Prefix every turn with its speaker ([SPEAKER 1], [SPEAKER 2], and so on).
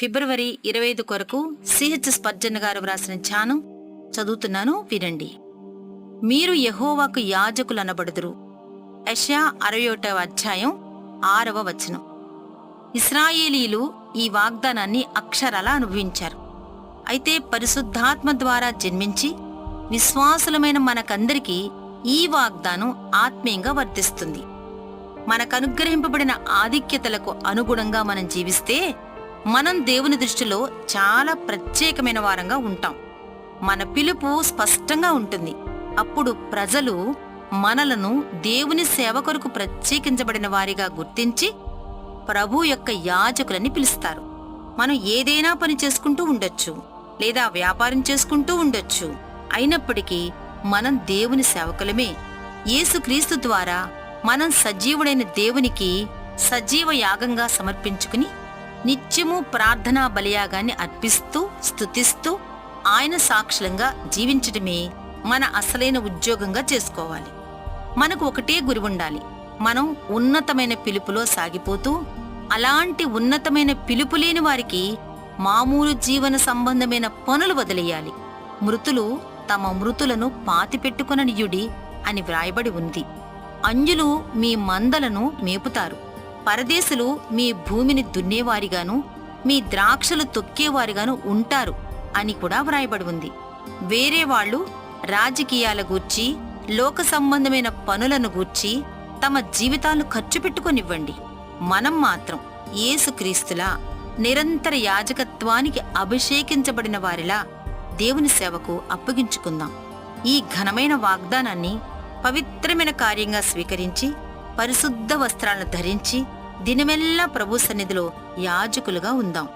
[SPEAKER 1] ఫిబ్రవరి 25 కొరకు CH Spurgeon గారు వ్రాసిన ధ్యానం చదువుతున్నాను, వినండి. మీరు యెహోవాకు యాజకులనబడుదురు. యెషయా 61వ అధ్యాయం 6వ వచనం. ఇశ్రాయేలీలు ఈ వాగ్దానాన్ని అక్షరాలా అనుభవించారు. అయితే పరిశుద్ధాత్మ ద్వారా జన్మించి విశ్వాసులమైన మనకందరికీ ఈ వాగ్దానం ఆత్మీయంగా వర్తిస్తుంది. మనకనుగ్రహింపబడిన ఆధిక్యతలకు అనుగుణంగా మనం జీవిస్తే మనం దేవుని దృష్టిలో చాలా ప్రత్యేకమైన వారంగా ఉంటాం. మన పిలుపు స్పష్టంగా ఉంటుంది. అప్పుడు ప్రజలు మనలను దేవుని సేవ కొరకు ప్రత్యేకించబడిన వారిగా గుర్తించి ప్రభు యొక్క యాజకులని పిలుస్తారు. మనం ఏదైనా పని చేసుకుంటూ ఉండొచ్చు, లేదా వ్యాపారం చేసుకుంటూ ఉండొచ్చు. అయినప్పటికీ మనం దేవుని సేవకులమే. యేసుక్రీస్తు ద్వారా మనం సజీవుడైన దేవునికి సజీవ యాగంగా సమర్పించుకుని నిత్యము ప్రార్థనా బలియాగాన్ని అర్పిస్తూ స్తుతిస్తూ ఆయన సాక్షులంగా జీవించటమే మన అసలైన ఉద్యోగంగా చేసుకోవాలి. మనకు ఒకటే గురి ఉండాలి. మనం ఉన్నతమైన పిలుపులో సాగిపోతూ అలాంటి ఉన్నతమైన పిలుపు లేని వారికి మామూలు జీవన సంబంధమైన పనులు వదిలేయాలి. మృతులు తమ మృతులను పాతిపెట్టుకొననియుడి అని వ్రాయబడి ఉంది. అంజులు మీ మందలను మేపుతారు. పరదేశులు మీ భూమిని దున్నేవారిగాను మీ ద్రాక్షలు తొక్కేవారిగాను ఉంటారు అని కూడా వ్రాయబడి ఉంది. వేరే వాళ్ళు రాజకీయాల గూర్చి లోక సంబంధమైన పనులను గూర్చి తమ జీవితాలను ఖర్చు పెట్టుకొనివ్వండి. మనం మాత్రం యేసుక్రీస్తులా నిరంతర యాజకత్వానికి అభిషేకించబడిన వారిలా దేవుని సేవకు అప్పగించుకుందాం. ఈ ఘనమైన వాగ్దానాన్ని పవిత్రమైన కార్యంగా స్వీకరించి పరిశుద్ధ వస్త్రాలను ధరించి దినమెల్లా ప్రభు సన్నిధిలో యాజకులుగా ఉందాం.